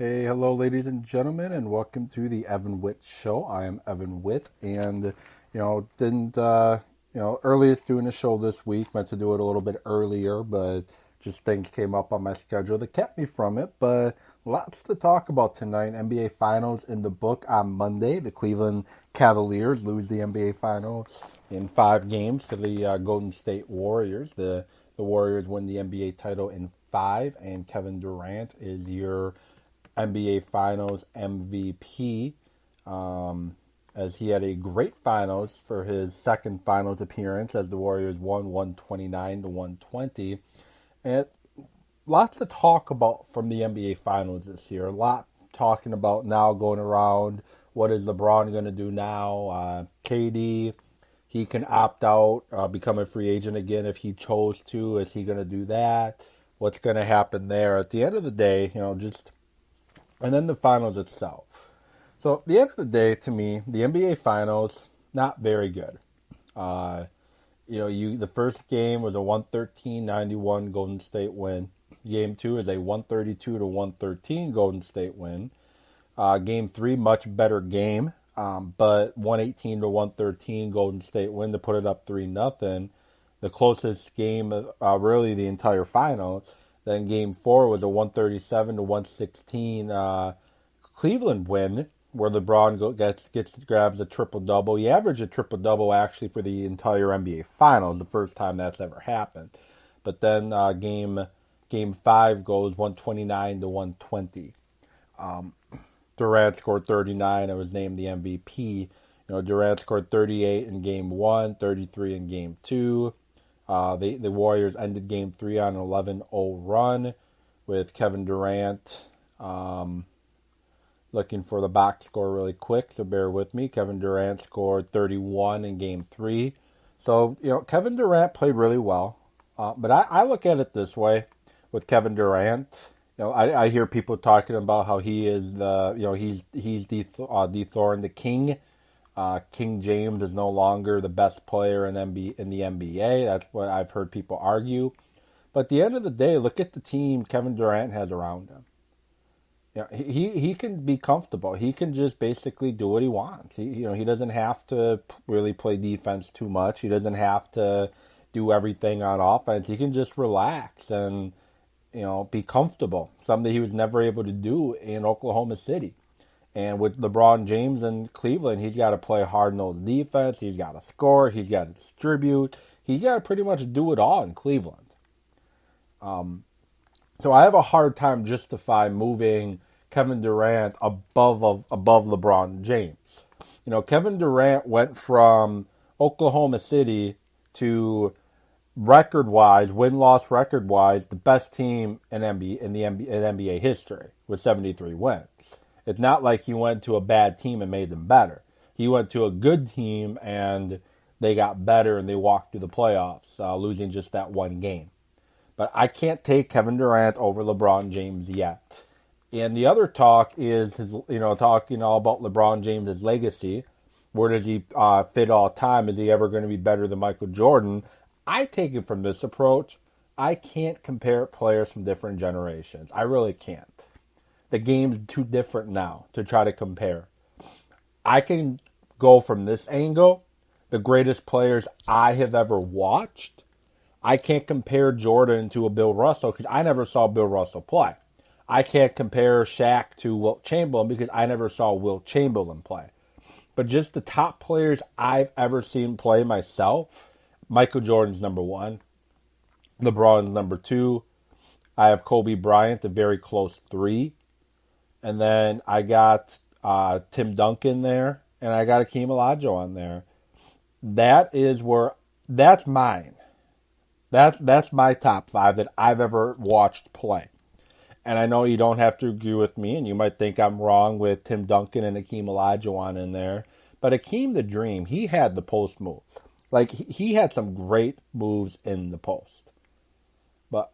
Hey, hello, ladies and gentlemen, and welcome to the Evan Witt Show. I am Evan Witt, and didn't earliest doing a show this week. Meant to do it a little bit earlier, but just things came up on my schedule that kept me from it. But lots to talk about tonight. NBA Finals in the book on Monday. The Cleveland Cavaliers lose the NBA Finals in 5 games to the Golden State Warriors. The Warriors win the NBA title in 5, and Kevin Durant is your NBA Finals MVP, as he had a great finals for his second finals appearance as the Warriors won 129 to 120. And lots to talk about from the NBA Finals this year. A lot talking about now going around. What is LeBron going to do now? KD, he can opt out, become a free agent again if he chose to. Is he going to do that? What's going to happen there? At the end of the day, and then the finals itself. So at the end of the day, to me, the NBA Finals, not very good. The first game was a 113-91 Golden State win. Game 2 is a 132 to 113 Golden State win. Game 3, much better game, but 118 to 113 Golden State win to put it up 3-0. The closest game, really the entire finals. Then Game 4 was a 137 to 116 Cleveland win, where LeBron grabs a triple double. He averaged a triple double actually for the entire NBA Finals, the first time that's ever happened. But then Game 5 goes 129 to 120. Durant scored 39 and was named the MVP. Durant scored 38 in Game 1, 33 in Game 2. The Warriors ended Game 3 on an 11-0 run with Kevin Durant. Looking for the box score really quick, so bear with me. Kevin Durant scored 31 in Game 3. So, Kevin Durant played really well. But I look at it this way with Kevin Durant. I hear people talking about how he is he's dethroned the king. King James is no longer the best player in the NBA. That's what I've heard people argue. But at the end of the day, look at the team Kevin Durant has around him. He can be comfortable. He can just basically do what he wants. He doesn't have to really play defense too much. He doesn't have to do everything on offense. He can just relax and be comfortable. Something he was never able to do in Oklahoma City. And with LeBron James in Cleveland, he's got to play hard-nosed defense. He's got to score. He's got to distribute. He's got to pretty much do it all in Cleveland. So I have a hard time justifying moving Kevin Durant above LeBron James. Kevin Durant went from Oklahoma City to record-wise, win-loss record-wise, the best team in NBA history with 73 wins. It's not like he went to a bad team and made them better. He went to a good team and they got better and they walked through the playoffs, losing just that one game. But I can't take Kevin Durant over LeBron James yet. And the other talk is talking all about LeBron James' legacy. Where does he fit all time? Is he ever going to be better than Michael Jordan? I take it from this approach. I can't compare players from different generations. I really can't. The game's too different now to try to compare. I can go from this angle. The greatest players I have ever watched. I can't compare Jordan to a Bill Russell because I never saw Bill Russell play. I can't compare Shaq to Wilt Chamberlain because I never saw Wilt Chamberlain play. But just the top players I've ever seen play myself, Michael Jordan's number 1. LeBron's number 2. I have Kobe Bryant, a very close 3. And then I got Tim Duncan there, and I got Akeem Olajuwon there. That's mine. That's my top 5 that I've ever watched play. And I know you don't have to agree with me, and you might think I'm wrong with Tim Duncan and Akeem Olajuwon in there. But Akeem the Dream, he had the post moves. Like, he had some great moves in the post. But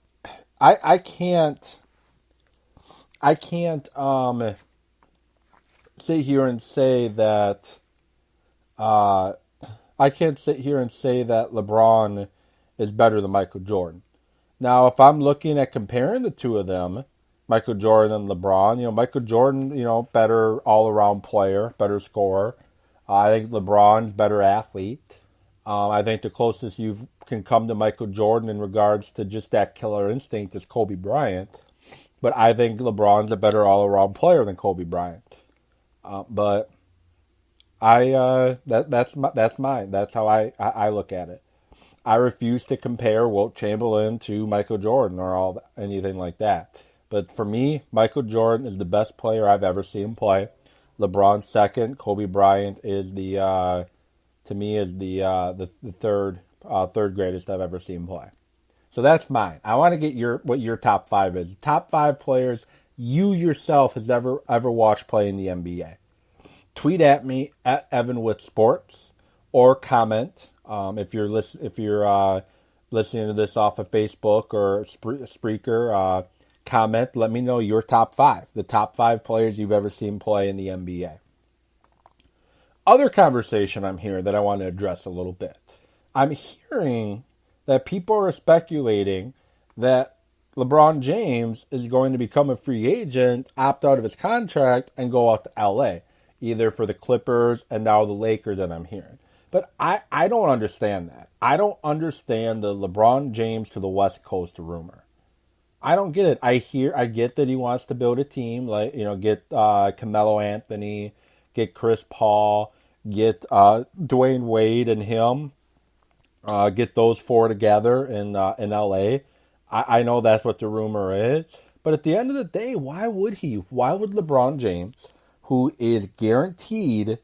I can't sit here and say that LeBron is better than Michael Jordan. Now, if I'm looking at comparing the two of them, Michael Jordan and LeBron. Michael Jordan, better all-around player, better scorer. I think LeBron's better athlete. I think the closest you can come to Michael Jordan in regards to just that killer instinct is Kobe Bryant. But I think LeBron's a better all-around player than Kobe Bryant. But that's mine. That's how I look at it. I refuse to compare Wilt Chamberlain to Michael Jordan or anything like that. But for me, Michael Jordan is the best player I've ever seen play. LeBron's second. Kobe Bryant is the third greatest I've ever seen play. So that's mine. I want to get what your top five is. Top five players you yourself has ever watched play in the NBA. Tweet at me at Evan with Sports, or comment if you're listening to this off of Facebook or Spreaker. Comment. Let me know your top five. The top five players you've ever seen play in the NBA. Other conversation I'm hearing that I want to address a little bit. I'm hearing that people are speculating that LeBron James is going to become a free agent, opt out of his contract, and go out to LA, either for the Clippers and now the Lakers that I'm hearing. But I don't understand that. I don't understand the LeBron James to the West Coast rumor. I don't get it. I get that he wants to build a team, get Carmelo Anthony, get Chris Paul, get Dwayne Wade and him, get those four together in LA. I know that's what the rumor is, but at the end of the day, why would he? Why would LeBron James, who is guaranteed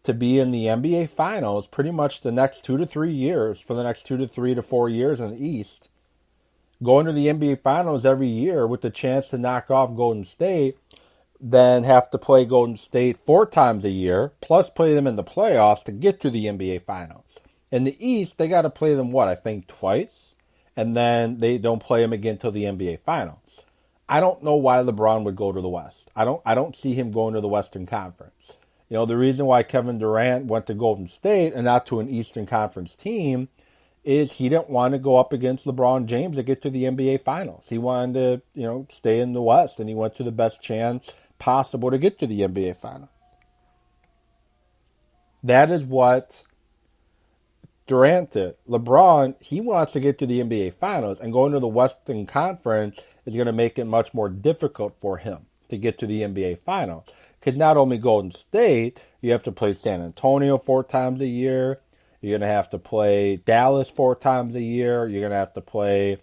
to be in the NBA Finals pretty much the next 2 to 3 years, for the next 2 to 3 to 4 years in the East, going to the NBA Finals every year with the chance to knock off Golden State, then have to play Golden State 4 times a year, plus play them in the playoffs to get to the NBA Finals. In the East, they got to play them, I think twice, and then they don't play them again until the NBA Finals. I don't know why LeBron would go to the West. I don't see him going to the Western Conference. The reason why Kevin Durant went to Golden State and not to an Eastern Conference team is he didn't want to go up against LeBron James to get to the NBA Finals. He wanted to, stay in the West, and he went to the best chance possible to get to the NBA Finals. That is what Durant did. LeBron, he wants to get to the NBA Finals, and going to the Western Conference is going to make it much more difficult for him to get to the NBA Finals. Because not only Golden State, you have to play San Antonio 4 times a year. You're going to have to play Dallas 4 times a year. You're going to have to play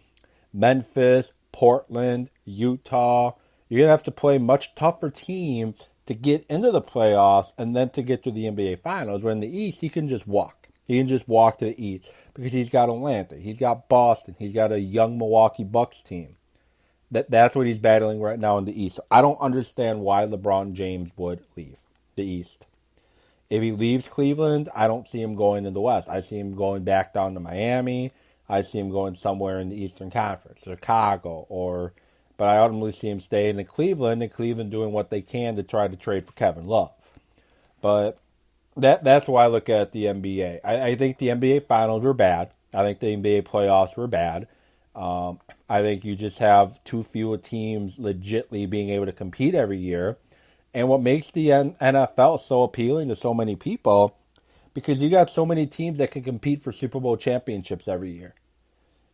Memphis, Portland, Utah. You're going to have to play much tougher teams to get into the playoffs and then to get to the NBA Finals. Where in the East, he can just walk. He can just walk to the East because he's got Atlanta. He's got Boston. He's got a young Milwaukee Bucks team. That's what he's battling right now in the East. So I don't understand why LeBron James would leave the East. If he leaves Cleveland, I don't see him going to the West. I see him going back down to Miami. I see him going somewhere in the Eastern Conference, Chicago, but I ultimately see him staying in Cleveland, and Cleveland doing what they can to try to trade for Kevin Love. But that's why I look at the NBA. I think the NBA Finals were bad. I think the NBA playoffs were bad. I think you just have too few teams legitly being able to compete every year. And what makes the NFL so appealing to so many people, because you got so many teams that can compete for Super Bowl championships every year.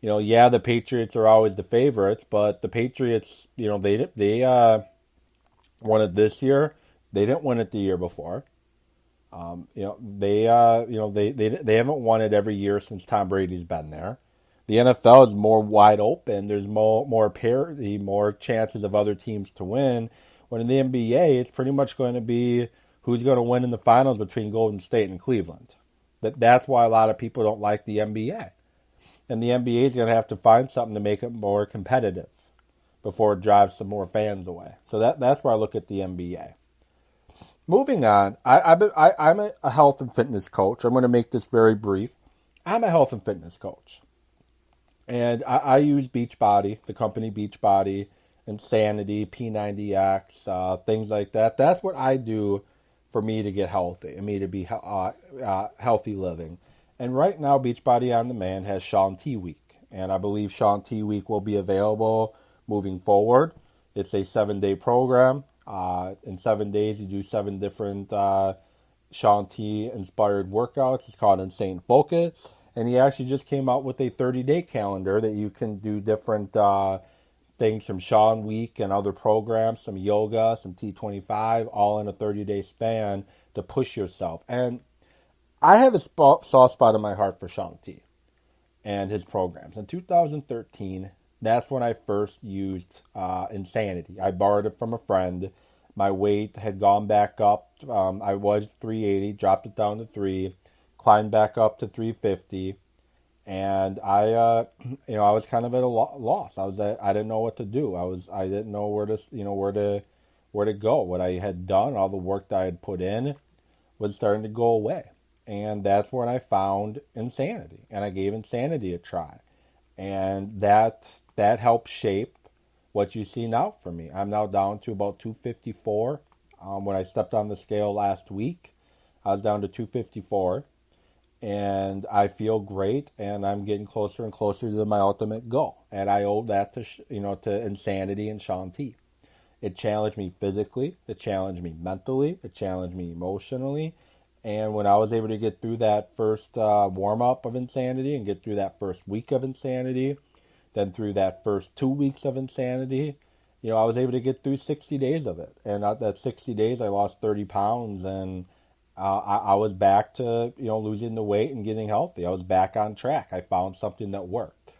The Patriots are always the favorites, but the Patriots, they won it this year. They didn't win it the year before. They haven't won it every year since Tom Brady's been there. The NFL is more wide open. There's more parity, more chances of other teams to win. When in the NBA, it's pretty much going to be who's going to win in the finals between Golden State and Cleveland. That's why a lot of people don't like the NBA. And the NBA is going to have to find something to make it more competitive before it drives some more fans away. So that's where I look at the NBA. Moving on, I'm a health and fitness coach. I'm going to make this very brief. I'm a health and fitness coach. And I use Beachbody, the company Beachbody, Insanity, P90X, things like that. That's what I do for me to get healthy, and me to be healthy living. And right now, Beachbody On Demand has Shaun T Week. And I believe Shaun T Week will be available moving forward. It's a 7-day program. In 7 days, you do 7 different Shaun T inspired workouts. It's called Insane Focus. And he actually just came out with a 30-day calendar that you can do different things from Shaun Week and other programs, some yoga, some T25, all in a 30-day span to push yourself. And I have a soft spot in my heart for Shaun T and his programs. In 2013, that's when I first used Insanity. I borrowed it from a friend. My weight had gone back up. I was 380, dropped it down to 3, climbed back up to 350, and I was kind of at a loss. I didn't know what to do. I didn't know where to go. What I had done, all the work that I had put in, was starting to go away. And that's when I found Insanity, and I gave Insanity a try, and that helped shape what you see now for me. I'm now down to about 254. When I stepped on the scale last week, I was down to 254, and I feel great, and I'm getting closer and closer to my ultimate goal. And I owe that to Insanity and Shaun T. It challenged me physically, it challenged me mentally, it challenged me emotionally. And when I was able to get through that first warm-up of Insanity and get through that first week of Insanity, then through that first 2 weeks of Insanity, I was able to get through 60 days of it. And at that 60 days, I lost 30 pounds, and I was back to, losing the weight and getting healthy. I was back on track. I found something that worked.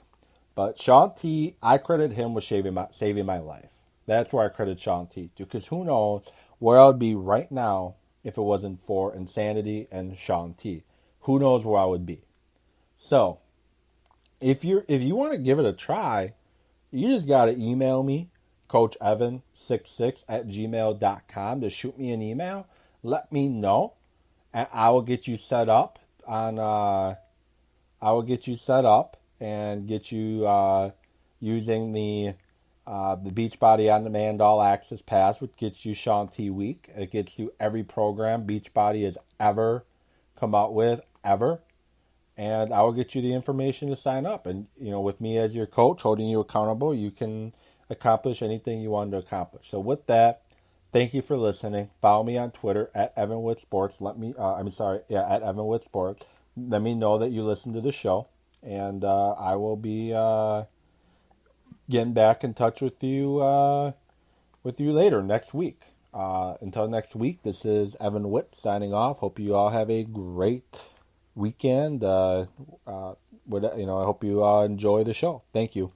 But Shaun T, I credit him with saving my life. That's where I credit Shaun T to, because who knows where I would be right now if it wasn't for Insanity and Shaun T. Who knows where I would be. So, if you want to give it a try, you just got to email me, coachevan66@gmail.com, to shoot me an email. Let me know, and I will get you set up and get you using the Beachbody On Demand All Access Pass, which gets you Shaun T Week. It gets you every program Beachbody has ever come out with, ever. And I will get you the information to sign up. And, with me as your coach, holding you accountable, you can accomplish anything you want to accomplish. So with that, thank you for listening. Follow me on Twitter at Evan Witt Sports. at Evan Witt Sports. Let me know that you listen to the show. And I will be getting back in touch with you later next week. Until next week, this is Evan Witt signing off. Hope you all have a great weekend. I hope you enjoy the show. Thank you.